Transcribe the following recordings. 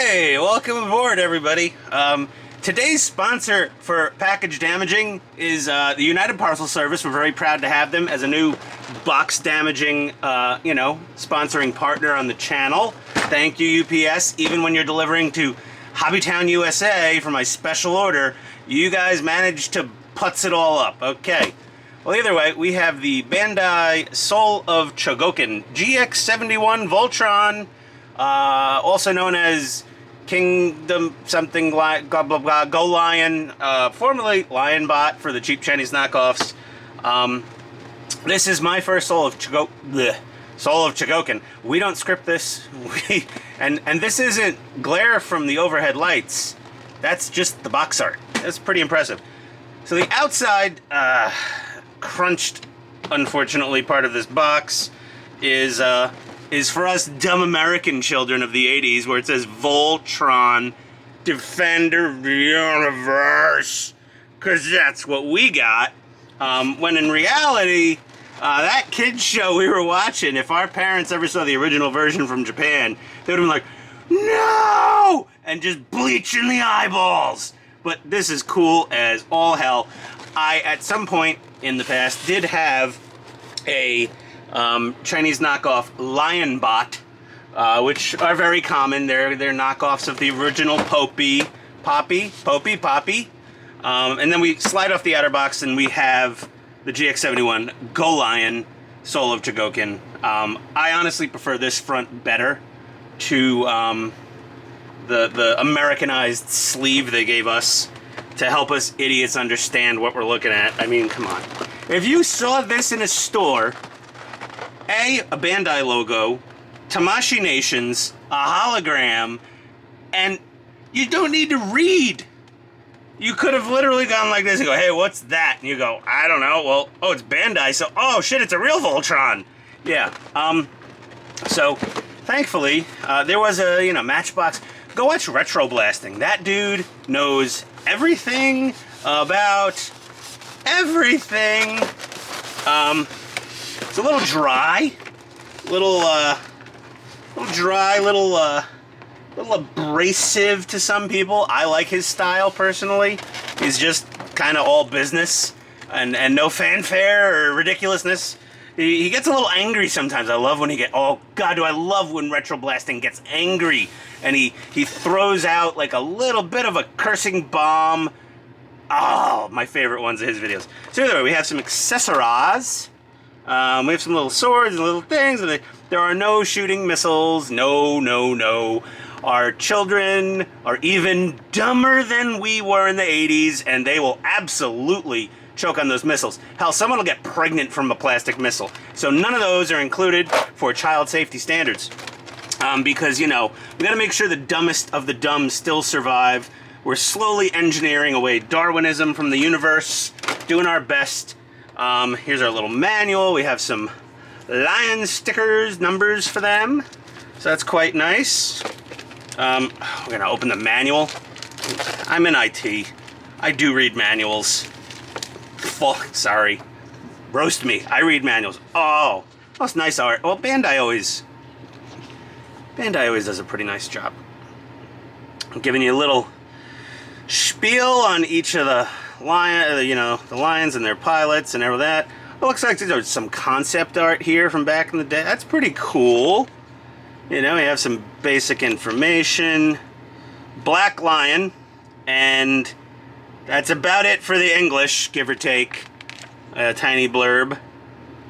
Hey, welcome aboard, everybody. Today's sponsor for package damaging is the United Parcel Service. We're very proud to have them as a new box damaging, sponsoring partner on the channel. Thank you, UPS. Even when you're delivering to Hobbytown, USA for my special order, you guys managed to putz it all up. Okay. Well, either way, we have the Bandai Soul of Chogokin GX-71 Voltron, also known as Kingdom something like blah blah blah Golion, formerly Lionbot for the cheap Chinese knockoffs. This is my first Soul of Chogokin. We don't script this, and this isn't glare from the overhead lights. That's just the box art. That's pretty impressive. So the outside, crunched, unfortunately, part of this box is for us dumb American children of the 80s, where it says Voltron, Defender of the Universe, because that's what we got. When in reality, that kids show we were watching, if our parents ever saw the original version from Japan, they would have been like, no! And just bleaching the eyeballs. But this is cool as all hell. I, at some point in the past, did have a Chinese knockoff Lionbot, which are very common. They're knockoffs of the original Popy. And then we slide off the outer box and we have the GX-71 Golion Soul of Chogokin. I honestly prefer this front better to the Americanized sleeve they gave us to help us idiots understand what we're looking at. I mean, come on. If you saw this in a store, a Bandai logo, Tamashii Nations, a hologram, and you don't need to read. You could have literally gone like this and go, hey, what's that? And you go, I don't know. Well, oh, it's Bandai, so, oh, shit, it's a real Voltron. Yeah, so, thankfully, there was a, Matchbox. Go watch Retro Blasting. That dude knows everything about everything. It's a little dry, little abrasive to some people. I like his style personally. He's just kind of all business and no fanfare or ridiculousness. He gets a little angry sometimes. I love when oh God, do I love when Retro Blasting gets angry and he throws out like a little bit of a cursing bomb. Oh, my favorite ones of his videos. So anyway, we have some accessories. We have some little swords and little things, and there are no shooting missiles. No. Our children are even dumber than we were in the 80s, and they will absolutely choke on those missiles. Hell, someone will get pregnant from a plastic missile. So none of those are included for child safety standards. Because, we gotta make sure the dumbest of the dumb still survive. We're slowly engineering away Darwinism from the universe, doing our best. Here's our little manual. We have some lion stickers, numbers for them. So that's quite nice. We're gonna open the manual. I'm in IT. I do read manuals. Sorry. Roast me. I read manuals. Oh, that's nice art. Well, Bandai always does a pretty nice job. I'm giving you a little spiel on each of the the lions and their pilots and everything that. It looks like there's some concept art here from back in the day. That's pretty cool. We have some basic information. Black lion, and that's about it for the English, give or take. A tiny blurb.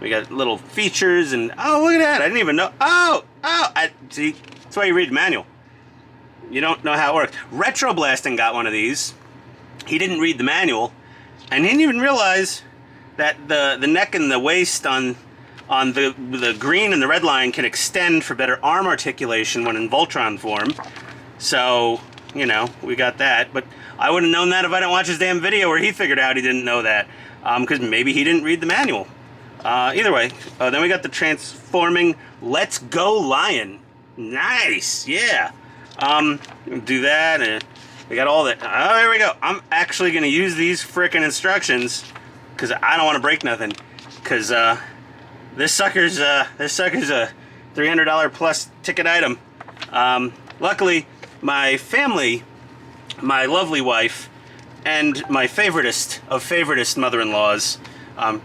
We got little features and oh, look at that! I didn't even know. See, that's why you read the manual. You don't know how it works. Retro Blasting got one of these. He didn't read the manual, and he didn't even realize that the neck and the waist on the green and the red line can extend for better arm articulation when in Voltron form. So, we got that. But I wouldn't have known that if I didn't watch his damn video where he figured out he didn't know that. Because maybe he didn't read the manual. Either way, then we got the transforming Let's Go Lion. Nice, yeah. Do that, and we got all that. Oh, there we go. I'm actually going to use these frickin' instructions because I don't want to break nothing. Because this sucker's a $300 plus ticket item. Luckily, my family, my lovely wife, and my favoritist of favoritist mother-in-laws,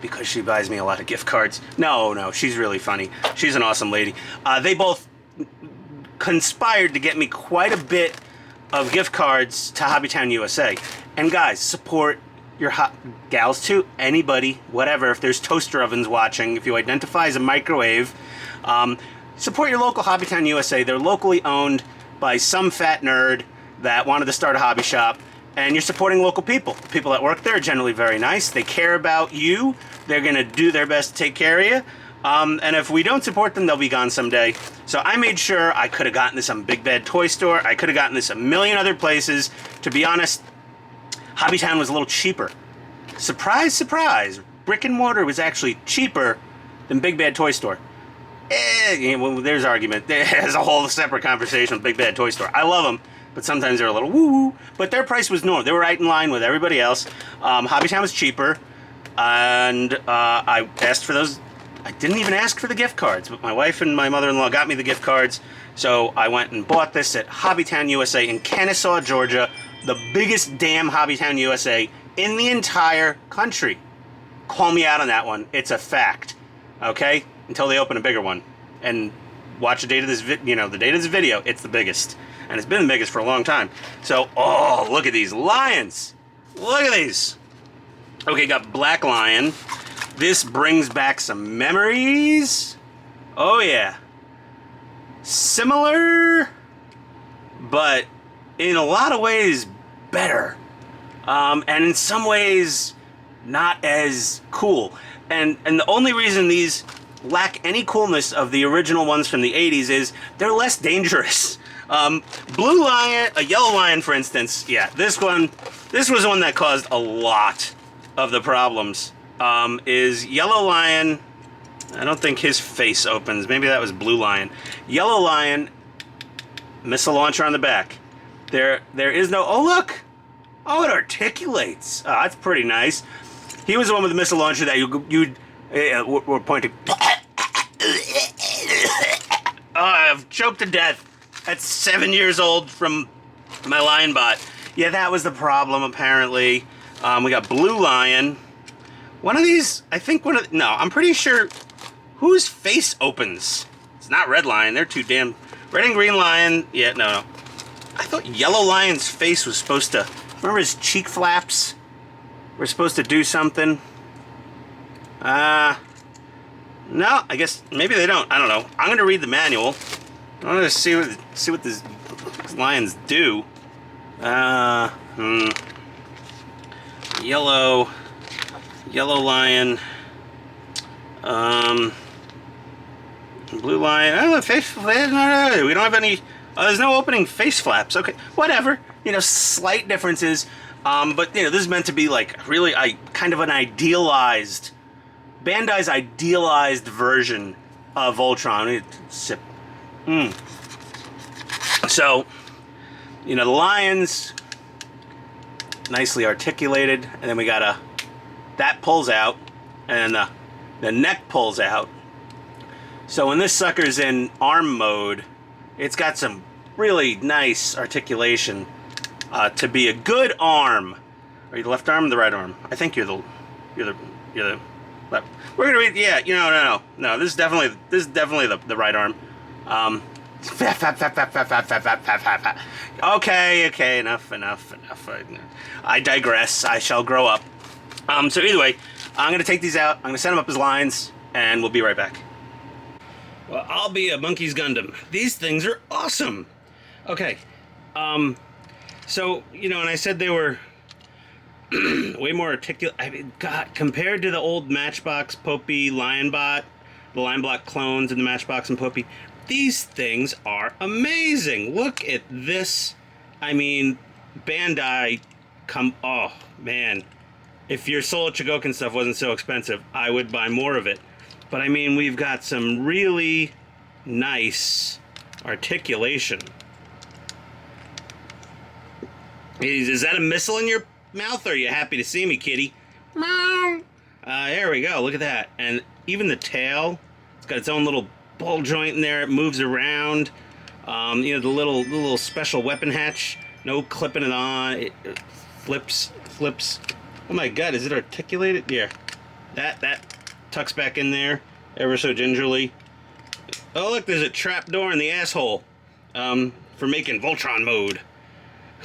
because she buys me a lot of gift cards. No, she's really funny. She's an awesome lady. They both conspired to get me quite a bit of gift cards to Hobbytown USA. And guys, support your gals too, anybody, whatever. If there's toaster ovens watching, if you identify as a microwave, support your local Hobbytown USA. They're locally owned by some fat nerd that wanted to start a hobby shop, and you're supporting local people. The people that work there are generally very nice. They care about you. They're gonna do their best to take care of you. And if we don't support them, they'll be gone someday. So I made sure I could have gotten this on Big Bad Toy Store. I could have gotten this a million other places. To be honest, Hobbytown was a little cheaper. Surprise, surprise. Brick and mortar was actually cheaper than Big Bad Toy Store. Well, there's argument. There's a whole separate conversation with Big Bad Toy Store. I love them, but sometimes they're a little woo-woo. But their price was normal. They were right in line with everybody else. Hobbytown was cheaper, and I asked for those. I didn't even ask for the gift cards, but my wife and my mother-in-law got me the gift cards, so I went and bought this at Hobbytown USA in Kennesaw, Georgia, the biggest damn Hobbytown USA in the entire country. Call me out on that one. It's a fact, okay? Until they open a bigger one. And watch the date of this the date of this video, it's the biggest. And it's been the biggest for a long time. So, oh, look at these lions. Look at these. Okay, got Black Lion. This brings back some memories. Oh yeah. Similar, but in a lot of ways better. And in some ways not as cool. And the only reason these lack any coolness of the original ones from the 80s is they're less dangerous. Blue Lion, a Yellow Lion for instance, yeah, this was one that caused a lot of the problems. Is Yellow Lion, I don't think his face opens, maybe that was Blue Lion. Yellow Lion, missile launcher on the back. There is no, oh look! Oh, it articulates. Oh, that's pretty nice. He was the one with the missile launcher that we're pointing. Oh, I've choked to death. That's 7 years old from my Lionbot. Yeah, that was the problem apparently. We got Blue Lion. One of these, I think no, I'm pretty sure whose face opens. It's not Red Lion, they're too damn, Red and Green Lion, yeah, no. I thought Yellow Lion's face was supposed to, remember his cheek flaps were supposed to do something? No, I guess, maybe they don't, I don't know. I'm gonna read the manual. I want to see what these lions do. Yellow Lion, Blue Lion. Oh, face. No, we don't have any. There's no opening face flaps. Okay, whatever. Slight differences. But this is meant to be like really, kind of an idealized, Bandai's idealized version of Voltron. Sip. So, the lions, nicely articulated, and then we got that pulls out, and the neck pulls out. So when this sucker's in arm mode, it's got some really nice articulation to be a good arm. Are you the left arm or the right arm? I think you're the left. We're gonna read. Yeah, no. This is definitely the right arm. Okay, enough. I digress. I shall grow up. So either way, I'm going to take these out, I'm going to set them up as lines, and we'll be right back. Well, I'll be a Monkey's Gundam. These things are awesome! Okay, so, and I said they were way more articulate. I mean, God, compared to the old Matchbox, Popy, Lionbot, the Lionbot clones in the Matchbox and Popy, these things are amazing! Look at this. I mean, Bandai, oh, man. If your Soul Chogokin stuff wasn't so expensive, I would buy more of it. But I mean, we've got some really nice articulation. Is that a missile in your mouth, or are you happy to see me, kitty? Meow. There we go, look at that. And even the tail, it's got its own little ball joint in there, it moves around. You know, the little special weapon hatch. No clipping it on. It flips. Oh my God, is it articulated? Yeah. That tucks back in there ever so gingerly. Oh look, there's a trap door in the asshole. For making Voltron mode.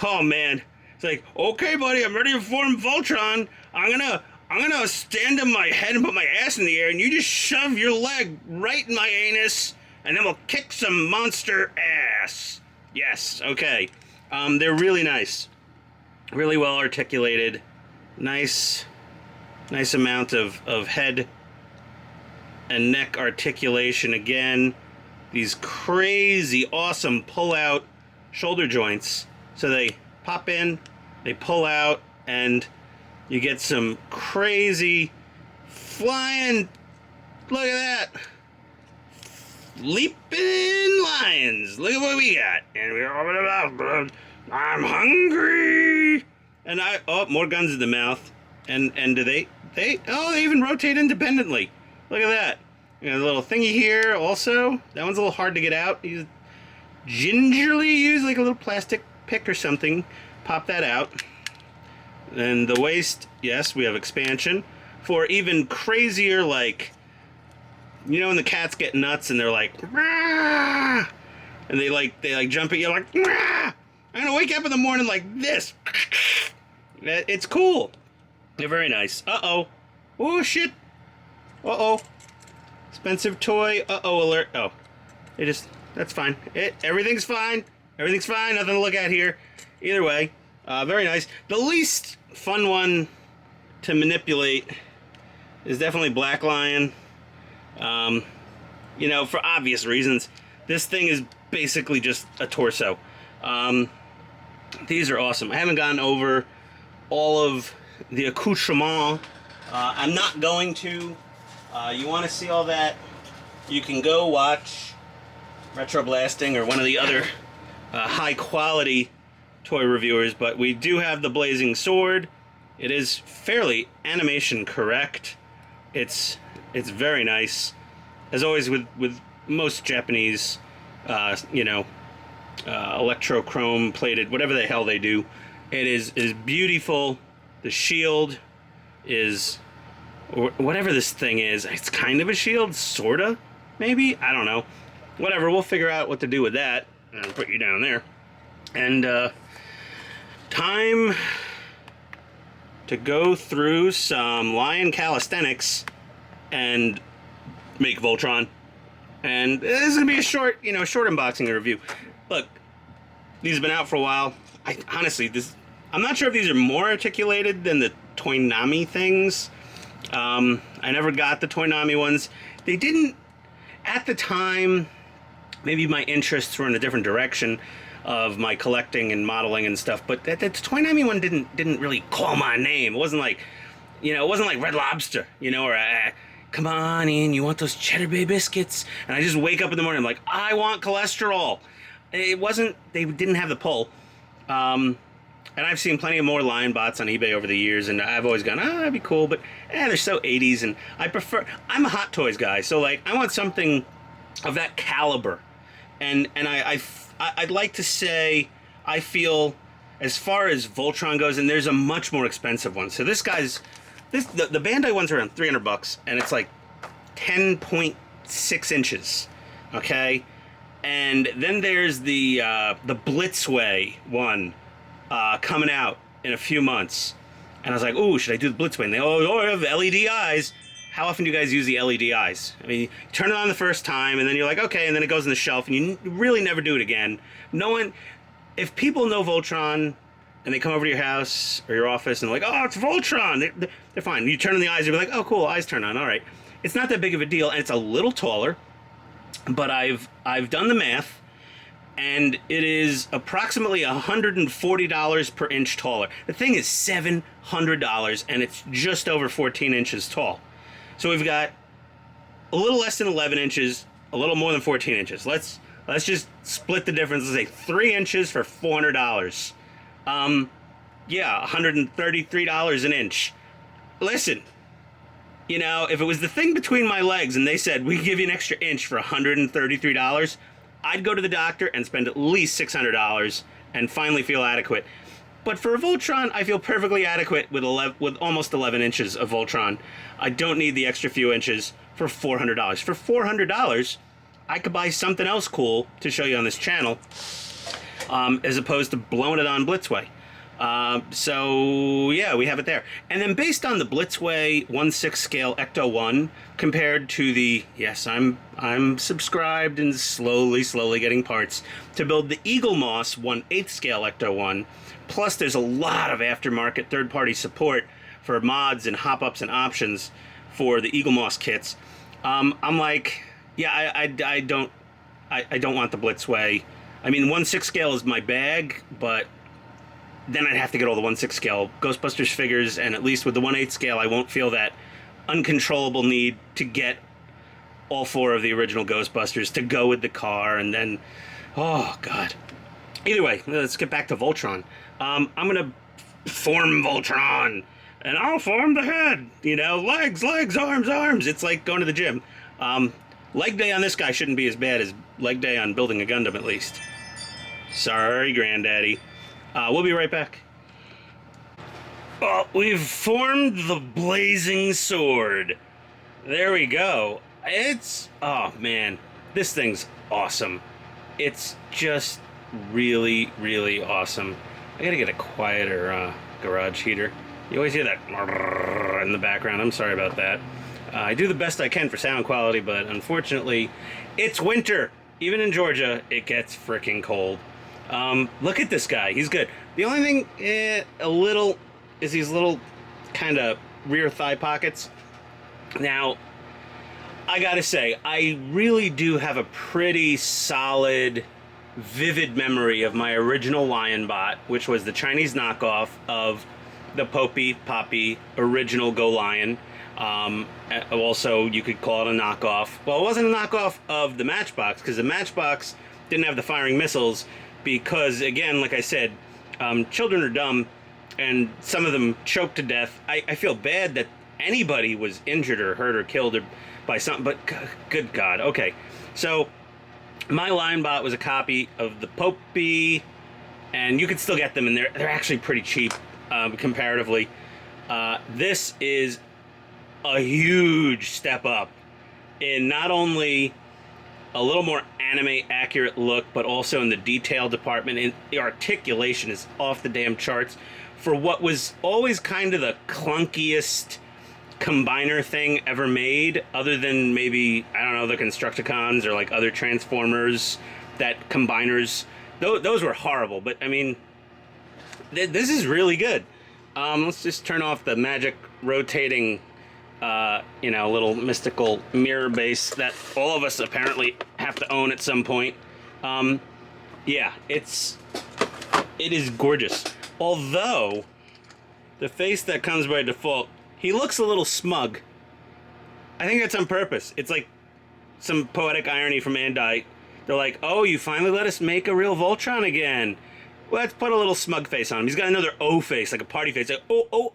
Oh man. It's like, okay buddy, I'm ready to form Voltron. I'm gonna stand on my head and put my ass in the air, and you just shove your leg right in my anus, and then we'll kick some monster ass. Yes, okay. They're really nice. Really well articulated. Nice amount of head and neck articulation again. These crazy awesome pull-out shoulder joints. So they pop in, they pull out, and you get some crazy flying, look at that, leaping lions. Look at what we got. And we're, I'm hungry. And oh, more guns in the mouth. And do they even rotate independently. Look at that. You know, the little thingy here also. That one's a little hard to get out. You gingerly use like a little plastic pick or something. Pop that out. And the waist, yes, we have expansion. For even crazier, like, you know when the cats get nuts and they're like, rah! And they like jump at you like, rah! I'm gonna wake up in the morning like this. It's cool. They're very nice. Uh-oh. Oh, shit. Uh-oh. Expensive toy. Uh-oh alert. Oh. That's fine. Everything's fine. Everything's fine. Nothing to look at here. Either way. Very nice. The least fun one to manipulate is definitely Black Lion. You know, for obvious reasons. This thing is basically just a torso. These are awesome. I haven't gone over all of the accoutrement. I'm not going to. You want to see all that? You can go watch Retro Blasting or one of the other high quality toy reviewers, but we do have the Blazing Sword. It is fairly animation correct. It's very nice. As always with most Japanese, you know, electrochrome plated, whatever the hell they do, it is beautiful. The shield is, or whatever this thing is, it's kind of a shield, sorta, maybe, I don't know. Whatever, we'll figure out what to do with that. I'll put you down there. And time to go through some Lion calisthenics and make Voltron. And this is gonna be a short unboxing and review. Look, these have been out for a while. Honestly, I'm not sure if these are more articulated than the Toynami things. I never got the Toynami ones. They didn't, at the time, maybe my interests were in a different direction of my collecting and modeling and stuff, but the Toynami one didn't really call my name. It wasn't like, you know, it wasn't like Red Lobster, you know, or come on in, you want those Cheddar Bay biscuits? And I just wake up in the morning, I'm like, I want cholesterol. It wasn't, they didn't have the pull. And I've seen plenty of more Lionbots on eBay over the years, and I've always gone, that'd be cool, but they're so 80s, and I'm a Hot Toys guy, so like, I want something of that caliber. And I'd like to say, I feel, as far as Voltron goes, and there's a much more expensive one. So this guy's, the Bandai one's around $300, and it's like 10.6 inches, okay? And then there's the Blitzway one, coming out in a few months. And I was like, ooh, should I do the Blitzway? And they, I have LED eyes. How often do you guys use the LED eyes? I mean, you turn it on the first time, and then you're like, okay, and then it goes on the shelf, and you really never do it again. No one, if people know Voltron, and they come over to your house or your office, and they're like, oh, it's Voltron, they're fine. You turn on the eyes, you'll be like, oh, cool, eyes turn on, all right. It's not that big of a deal, and it's a little taller, but I've done the math, and it is approximately $140 per inch taller. The thing is $700, and it's just over 14 inches tall. So we've got a little less than 11 inches, a little more than 14 inches. Let's just split the difference. Let's say 3 inches for $400. Yeah, $133 an inch. Listen, you know, if it was the thing between my legs and they said, we give you an extra inch for $133, I'd go to the doctor and spend at least $600 and finally feel adequate. But for a Voltron, I feel perfectly adequate with almost 11 inches of Voltron. I don't need the extra few inches for $400. For $400, I could buy something else cool to show you on this channel, as opposed to blowing it on Blitzway. So yeah, we have it there. And then based on the Blitzway 1/6 scale Ecto 1 compared to the, yes, I'm subscribed and slowly getting parts to build the Eagle Moss 1/8 scale Ecto 1. Plus there's a lot of aftermarket third-party support for mods and hop-ups and options for the Eagle Moss kits. I'm like, yeah, I don't want the Blitzway. I mean, 1/6 scale is my bag, but then I'd have to get all the 1/6 scale Ghostbusters figures, and at least with the 1/8 scale, I won't feel that uncontrollable need to get all 4 of the original Ghostbusters to go with the car, and then, oh god. Either way, let's get back to Voltron. I'm gonna form Voltron, and I'll form the head. You know, legs, arms. It's like going to the gym. Leg day on this guy shouldn't be as bad as leg day on building a Gundam, at least. Sorry, Granddaddy. We'll be right back. Oh, we've formed the blazing sword. There we go. Oh man, this thing's awesome. It's just really awesome. I gotta get a quieter garage heater. You always hear that in the background. I'm sorry about that. I do the best I can for sound quality, but unfortunately, it's winter. Even in Georgia, it gets freaking cold. Look at this guy. He's good. The only thing, a little, is these little kind of rear thigh pockets. Now, I gotta say, I really do have a pretty solid, vivid memory of my original Lionbot, which was the Chinese knockoff of the Popy original Golion. Also, you could call it a knockoff. Well, it wasn't a knockoff of the Matchbox, because the Matchbox didn't have the firing missiles, because, again, like I said, children are dumb, and some of them choked to death. I feel bad that anybody was injured or hurt or killed by something, but good God. Okay, so my Lionbot was a copy of the Popy, and you could still get them, and they're actually pretty cheap, comparatively. This is a huge step up in not only a little more anime accurate look, but also in the detail department, and the articulation is off the damn charts for what was always kind of the clunkiest combiner thing ever made, other than maybe, I don't know, the Constructicons or like other Transformers, that combiners, those were horrible. But I mean, this is really good. Let's just turn off the magic rotating you know, little mystical mirror base that all of us apparently have to own at some point. Yeah, it is gorgeous. Although, the face that comes by default, he looks a little smug. I think that's on purpose. It's like some poetic irony from Bandai. They're like, oh, you finally let us make a real Voltron again. Let's put a little smug face on him. He's got another O face, like a party face. Like, oh.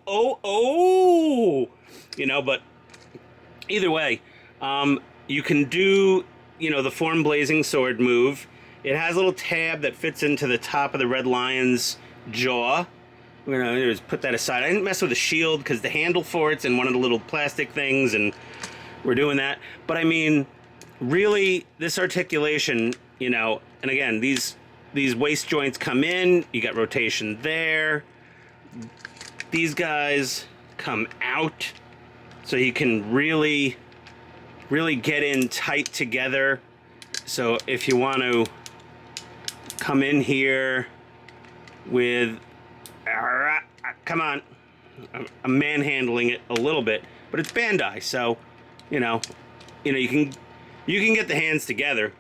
You know, but either way, you can do, you know, the form blazing sword move. It has a little tab that fits into the top of the Red Lion's jaw. We're gonna just put that aside. I didn't mess with the shield because the handle for it's in one of the little plastic things, and we're doing that. But I mean, really, this articulation, you know, and again, these waist joints come in. You got rotation there. These guys come out, so you can really get in tight together. So if you want to come in here with, come on, I'm manhandling it a little bit, but it's Bandai, so you know you can get the hands together,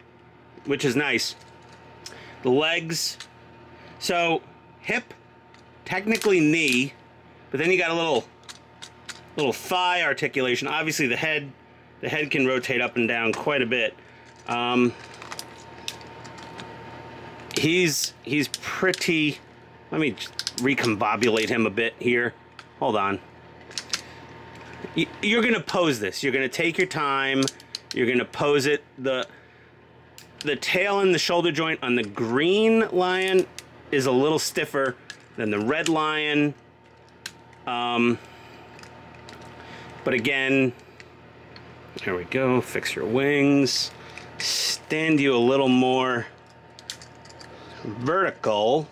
which is nice. The legs, so hip, technically knee, but then you got a little thigh articulation. Obviously the head can rotate up and down quite a bit. He's pretty, let me recombobulate him a bit here. Hold on. You're gonna pose this. You're gonna take your time. You're gonna pose it. the tail and the shoulder joint on the green Lion is a little stiffer than the red Lion. But again, here we go. Fix your wings. Stand you a little more vertical.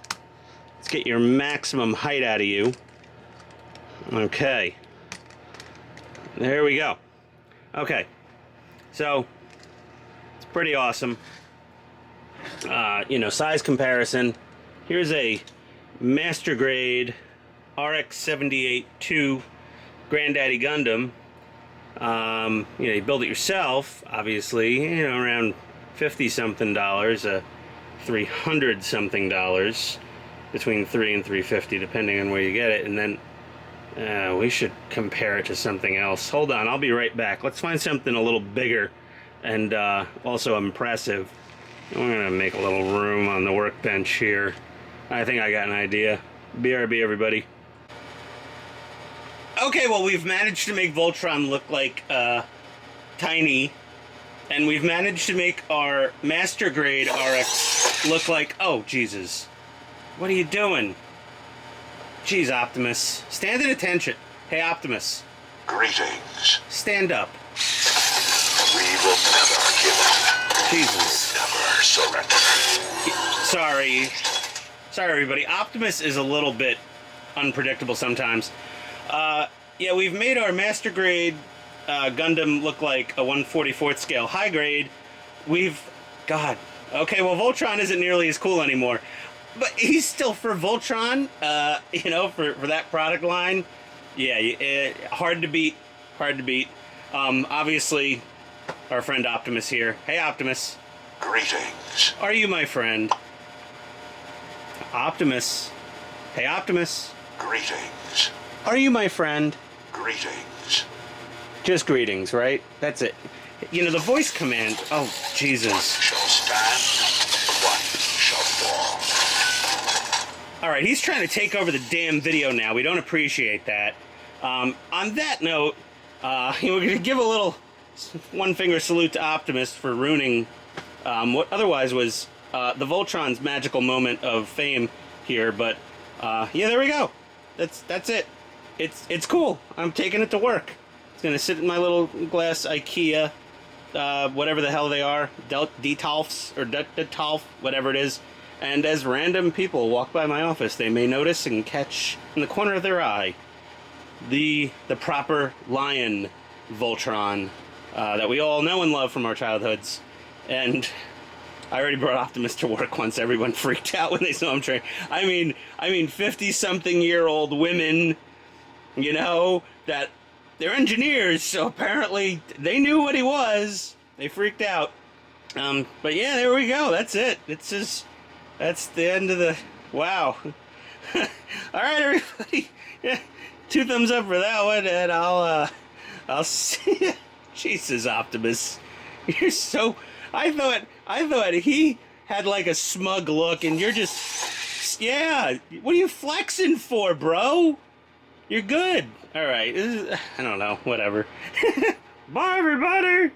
Let's get your maximum height out of you. Okay. There we go. Okay. So, it's pretty awesome. You know, size comparison. Here's a master grade RX-78-2 Granddaddy Gundam. You know, you build it yourself, obviously, you know, around $50-something, $300-something, between $300 and $350, depending on where you get it. And then we should compare it to something else. Hold on, I'll be right back. Let's find something a little bigger and also impressive. I'm gonna make a little room on the workbench here. I think I got an idea. BRB, everybody. Okay, well, we've managed to make Voltron look like tiny, and we've managed to make our master grade RX look like, oh Jesus, what are you doing? Jeez, Optimus, stand at attention. Hey, Optimus. Greetings. Stand up. We will never give up. Jesus. Never surrender. Sorry, everybody. Optimus is a little bit unpredictable sometimes. Yeah, we've made our master grade Gundam look like a 1/44th scale high grade. God. Okay, well, Voltron isn't nearly as cool anymore. But he's still, for Voltron, you know, for that product line, yeah, hard to beat. Hard to beat. Obviously, our friend Optimus here. Hey, Optimus. Greetings. Are you my friend? Optimus. Hey, Optimus. Greetings. Are you my friend? Greetings. Just greetings, right? That's it. You know, the voice command. Oh, Jesus. One shall stand, one shall fall. Alright, he's trying to take over the damn video now. We don't appreciate that. On that note, we're going to give a little one-finger salute to Optimus for ruining what otherwise was the Voltron's magical moment of fame here. But, yeah, there we go. That's it. It's cool. I'm taking it to work. It's gonna sit in my little glass IKEA, whatever the hell they are, Detolfs or Detolf, whatever it is. And as random people walk by my office, they may notice and catch in the corner of their eye the proper Lion Voltron that we all know and love from our childhoods. And I already brought Optimus to work once. Everyone freaked out when they saw him train. I mean, 50-something-year-old women, you know, that they're engineers, so apparently they knew what he was. They freaked out. But yeah, there we go. That's it. That's the end of the, wow. All right, everybody. Yeah, 2 thumbs up for that one, and I'll see you. Jesus, Optimus. You're so, I thought he had like a smug look, and you're just, yeah, what are you flexing for, bro? You're good. All right, I don't know, whatever. Bye, everybody.